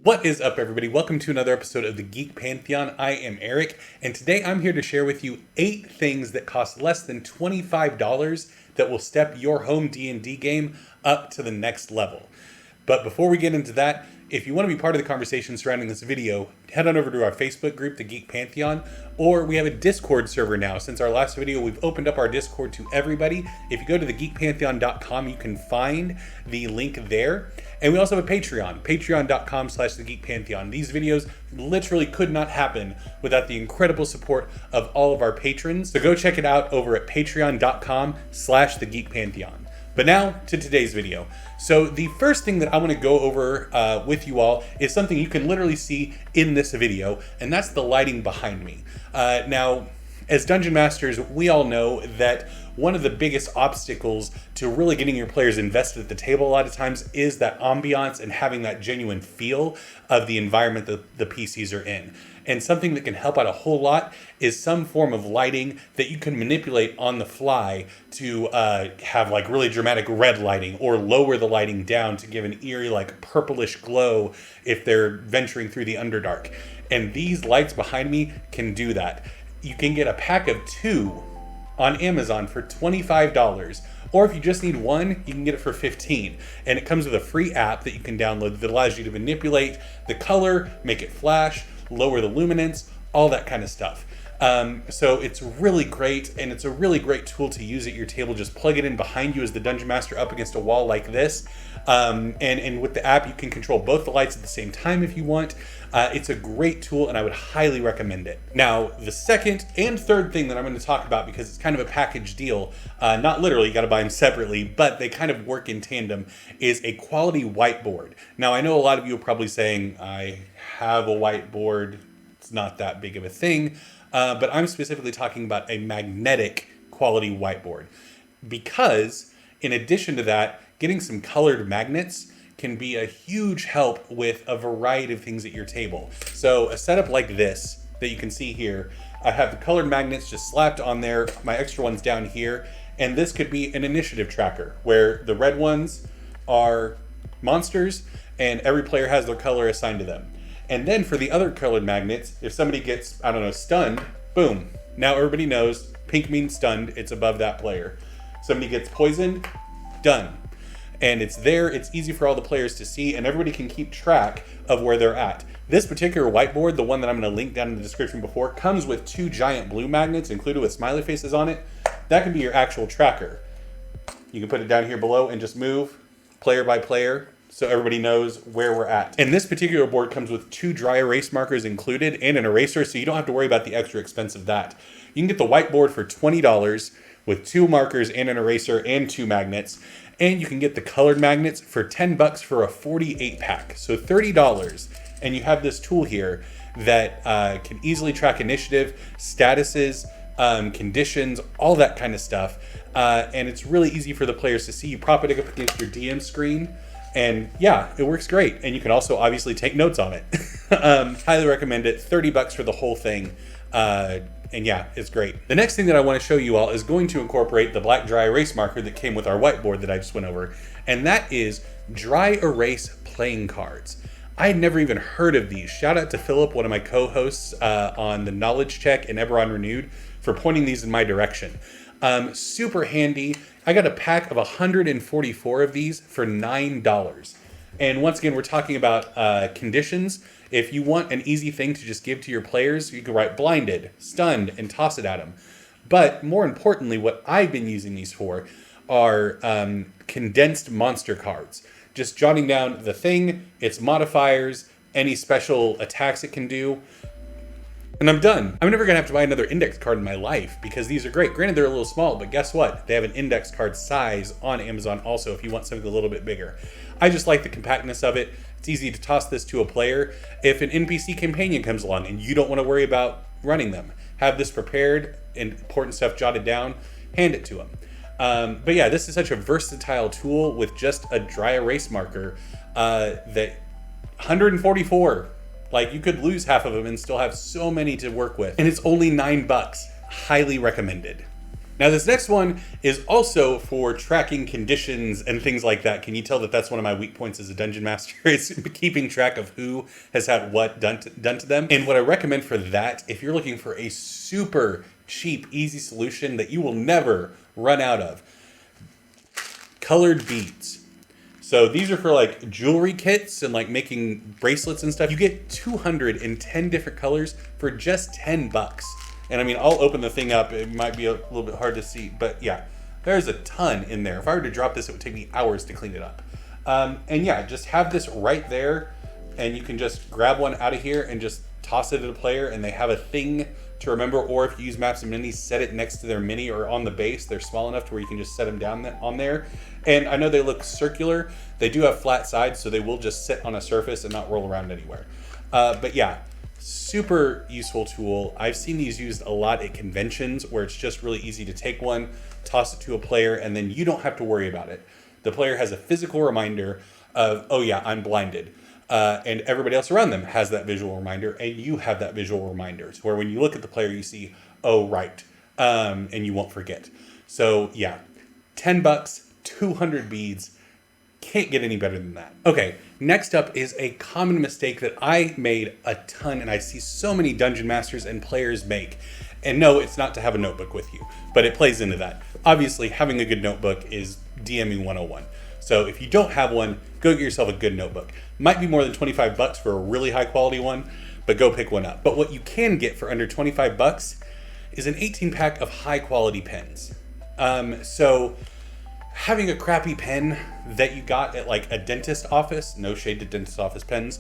What is up, everybody? Welcome to another episode of the Geek Pantheon. I am Eric, and today I'm here to share with you 8 things that cost less than $25 that will step your home D&D game up to the next level. But before we get into that, if you want to be part of the conversation surrounding this video, head on over to our Facebook group, the Geek Pantheon, or we have a Discord server now. Since our last video, we've opened up our Discord to everybody. If you go to thegeekpantheon.com, you can find the link there. And we also have a Patreon, patreon.com/thegeekpantheon. These videos literally could not happen without the incredible support of all of our patrons. So go check it out over at patreon.com/thegeekpantheon. But now to today's video. So the first thing that I want to go over with you all is something you can literally see in this video, and that's the lighting behind me. Now, as Dungeon Masters, we all know that one of the biggest obstacles to really getting your players invested at the table a lot of times is that ambiance and having that genuine feel of the environment that the PCs are in. And something that can help out a whole lot is some form of lighting that you can manipulate on the fly to have like really dramatic red lighting, or lower the lighting down to give an eerie like purplish glow if they're venturing through the Underdark. And these lights behind me can do that. You can get a pack of 2 on Amazon for $25. Or if you just need one, you can get it for $15. And it comes with a free app that you can download that allows you to manipulate the color, make it flash, lower the luminance, all that kind of stuff. So it's really great, and it's a really great tool to use at your table. Just plug it in behind you as the Dungeon Master up against a wall like this. And with the app, you can control both the lights at the same time if you want. It's a great tool, and I would highly recommend it. Now, the second and third thing that I'm going to talk about, because it's kind of a package deal, not literally, you got to buy them separately, but they kind of work in tandem, is a quality whiteboard. Now, I know a lot of you are probably saying, I have a whiteboard, it's not that big of a thing, but I'm specifically talking about a magnetic quality whiteboard. Because, in addition to that, getting some colored magnets can be a huge help with a variety of things at your table. So a setup like this that you can see here, I have the colored magnets just slapped on there, my extra ones down here, and this could be an initiative tracker where the red ones are monsters and every player has their color assigned to them. And then for the other colored magnets, if somebody gets, I don't know, stunned, boom, now everybody knows pink means stunned, it's above that player. Somebody gets poisoned, done. And it's there, it's easy for all the players to see, and everybody can keep track of where they're at. This particular whiteboard, the one that I'm going to link down in the description before, comes with 2 giant blue magnets included with smiley faces on it. That can be your actual tracker. You can put it down here below and just move player by player so everybody knows where we're at. And this particular board comes with 2 dry erase markers included and an eraser, so you don't have to worry about the extra expense of that. You can get the whiteboard for $20 with 2 markers and an eraser and 2 magnets. And you can get the colored magnets for $10 for a 48 pack. So $30. And you have this tool here that can easily track initiative, statuses, conditions, all that kind of stuff. And it's really easy for the players to see. You prop it up against your DM screen. And yeah, it works great. And you can also obviously take notes on it. Highly recommend it. $30 for the whole thing. And yeah, it's great. The next thing that I want to show you all is going to incorporate the black dry erase marker that came with our whiteboard that I just went over. And that is dry erase playing cards. I had never even heard of these. Shout out to Philip, one of my co-hosts on the Knowledge Check and Eberron Renewed, for pointing these in my direction. Super handy. I got a pack of 144 of these for $9. And once again, we're talking about conditions. If you want an easy thing to just give to your players, you can write blinded, stunned, and toss it at them. But more importantly, what I've been using these for are condensed monster cards. Just jotting down the thing, its modifiers, any special attacks it can do, and I'm done. I'm never going to have to buy another index card in my life because these are great. Granted, they're a little small, but guess what? They have an index card size on Amazon also if you want something a little bit bigger. I just like the compactness of it. It's easy to toss this to a player. If an NPC companion comes along and you don't want to worry about running them, have this prepared and important stuff jotted down, hand it to them. But yeah, this is such a versatile tool with just a dry erase marker that 144. Like, you could lose half of them and still have so many to work with. And it's only $9. Highly recommended. Now this next one is also for tracking conditions and things like that. Can you tell that that's one of my weak points as a dungeon master? Is keeping track of who has had what done to them. And what I recommend for that, if you're looking for a super cheap, easy solution that you will never run out of, colored beads. So these are for like jewelry kits and like making bracelets and stuff. You get 210 different colors for just 10 bucks. And I mean, I'll open the thing up. It might be a little bit hard to see, but yeah, there's a ton in there. If I were to drop this, it would take me hours to clean it up. And yeah, just have this right there, and you can just grab one out of here and just toss it at a player, and they have a thing to remember. Or if you use Maps and Minis, set it next to their mini or on the base. They're small enough to where you can just set them down on there. And I know they look circular. They do have flat sides, so they will just sit on a surface and not roll around anywhere. But yeah, super useful tool. I've seen these used a lot at conventions where it's just really easy to take one, toss it to a player, and then you don't have to worry about it. The player has a physical reminder of, oh yeah, I'm blinded. And everybody else around them has that visual reminder, and you have that visual reminder. So where when you look at the player, you see, oh, right, and you won't forget. So yeah, 10 bucks, 200 beads. Can't get any better than that. Okay, next up is a common mistake that I made a ton, and I see so many dungeon masters and players make. And no, it's not to have a notebook with you, but it plays into that. Obviously, having a good notebook is DMing 101. So if you don't have one, go get yourself a good notebook. Might be more than 25 bucks for a really high quality one, but go pick one up. But what you can get for under 25 bucks is an 18 pack of high quality pens. So having a crappy pen that you got at like a dentist office, no shade to dentist office pens,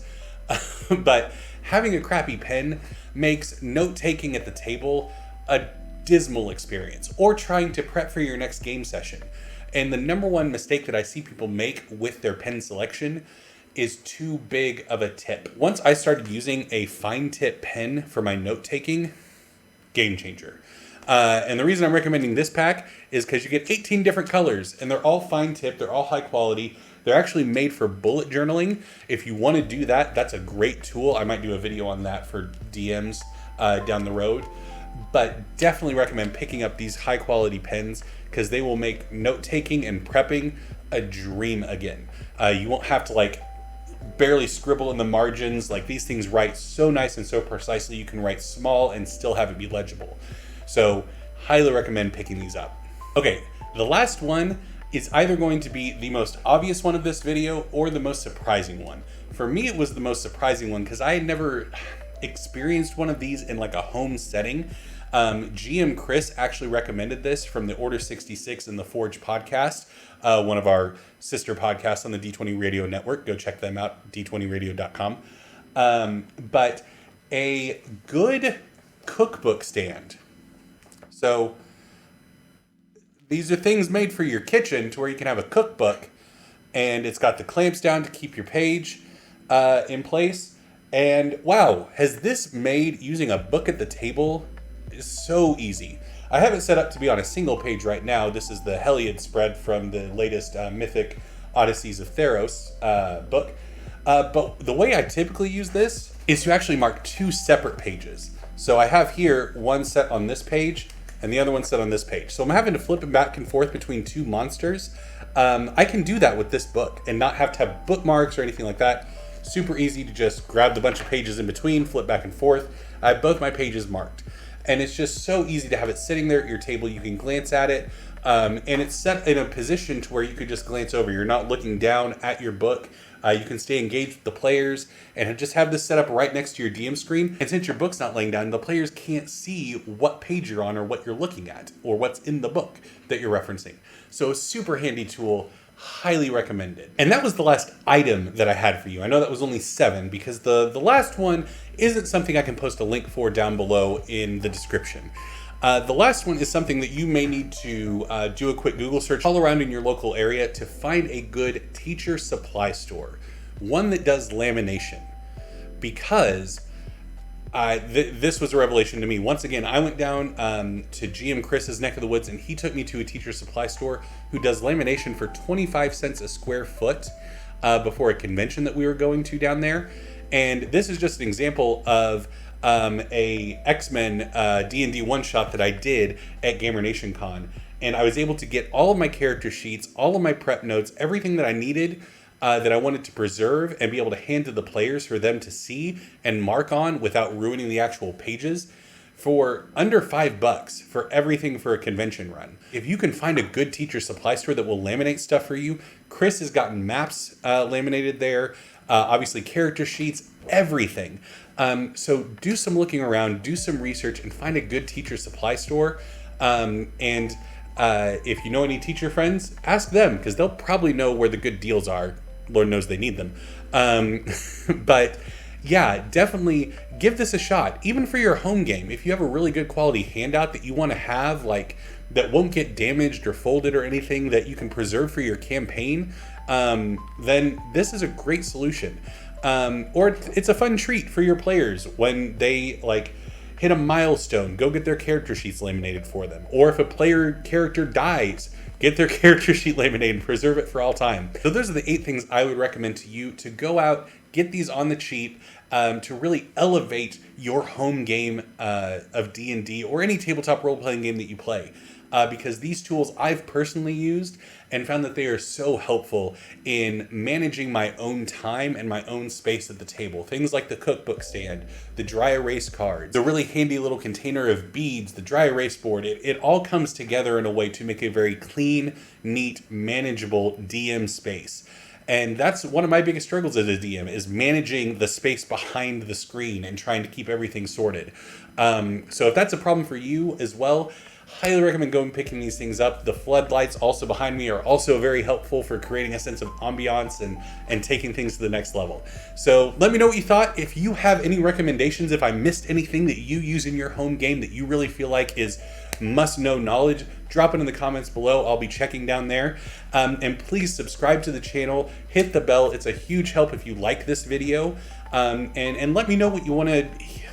but having a crappy pen makes note-taking at the table a dismal experience, or trying to prep for your next game session. And the number one mistake that I see people make with their pen selection is too big of a tip. Once I started using a fine tip pen for my note-taking, game changer. And the reason I'm recommending this pack is because you get 18 different colors, and they're all fine tip, they're all high quality. They're actually made for bullet journaling. If you want to do that, that's a great tool. I might do a video on that for DMs down the road. But definitely recommend picking up these high quality pens, because they will make note-taking and prepping a dream again. You won't have to like barely scribble in the margins. Like, these things write so nice and so precisely. You can write small and still have it be legible. So highly recommend picking these up. Okay, the last one is either going to be the most obvious one of this video or the most surprising one. For me, it was the most surprising one because I had never experienced one of these in like a home setting. GM Chris actually recommended this from the Order 66 and the Forge podcast, one of our sister podcasts on the D20 Radio Network. Go check them out, d20radio.com. But a good cookbook stand. So these are things made for your kitchen to where you can have a cookbook, and it's got the clamps down to keep your page in place. And wow, has this made using a book at the table is so easy. I have it set up to be on a single page right now. This is the Heliod spread from the latest Mythic Odysseys of Theros book. But the way I typically use this is to actually mark two separate pages. So I have here one set on this page and the other one set on this page. So I'm having to flip it back and forth between two monsters. I can do that with this book and not have to have bookmarks or anything like that. Super easy to just grab the bunch of pages in between, flip back and forth. I have both my pages marked. And it's just so easy to have it sitting there at your table. You can glance at it. And it's set in a position to where you could just glance over. You're not looking down at your book. You can stay engaged with the players and just have this set up right next to your DM screen. And since your book's not laying down, the players can't see what page you're on or what you're looking at or what's in the book that you're referencing. So a super handy tool, highly recommended. And that was the last item that I had for you. I know that was only 7 because the last one isn't something I can post a link for down below in the description. The last one is something that you may need to do a quick Google search all around in your local area to find a good teacher supply store. One that does lamination. Because this was a revelation to me. Once again, I went down to GM Chris's neck of the woods, and he took me to a teacher supply store who does lamination for 25 cents a square foot before a convention that we were going to down there. And this is just an example of a X-Men D&D one-shot that I did at Gamer Nation Con. And I was able to get all of my character sheets, all of my prep notes, everything that I needed that I wanted to preserve and be able to hand to the players for them to see and mark on without ruining the actual pages for under $5 for everything for a convention run. If you can find a good teacher supply store that will laminate stuff for you, Chris has gotten maps laminated there, obviously character sheets, everything. So do some looking around, do some research, and find a good teacher supply store. If you know any teacher friends, ask them, because they'll probably know where the good deals are. Lord knows they need them. But yeah, definitely give this a shot. Even for your home game, if you have a really good quality handout that you want to have, like, that won't get damaged or folded or anything, that you can preserve for your campaign, then this is a great solution. Or it's a fun treat for your players when they, like, hit a milestone, go get their character sheets laminated for them. Or if a player character dies, get their character sheet laminated and preserve it for all time. So those are the 8 things I would recommend to you to go out, get these on the cheap, to really elevate your home game of D&D or any tabletop role-playing game that you play. Because these tools I've personally used and found that they are so helpful in managing my own time and my own space at the table. Things like the Cookbook Stand, the dry erase cards, the really handy little container of beads, the dry erase board. It all comes together in a way to make a very clean, neat, manageable DM space. And that's one of my biggest struggles as a DM, is managing the space behind the screen and trying to keep everything sorted. So if that's a problem for you as well, highly recommend going and picking these things up. The floodlights also behind me are also very helpful for creating a sense of ambiance and taking things to the next level. So let me know what you thought. If you have any recommendations, if I missed anything that you use in your home game that you really feel like is must-know knowledge, drop it in the comments below. I'll be checking down there. And please subscribe to the channel, hit the bell. It's a huge help if you like this video. And let me know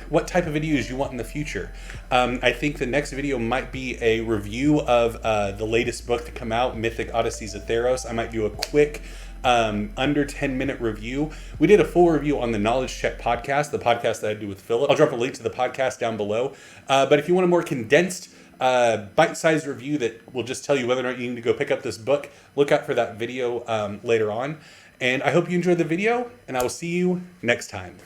what type of videos you want in the future. I think the next video might be a review of the latest book to come out, Mythic Odysseys of Theros. I might do a quick under 10-minute review. We did a full review on the Knowledge Check podcast, the podcast that I do with Philip. I'll drop a link to the podcast down below. But if you want a more condensed, bite-sized review that will just tell you whether or not you need to go pick up this book, look out for that video later on. And I hope you enjoyed the video, and I will see you next time.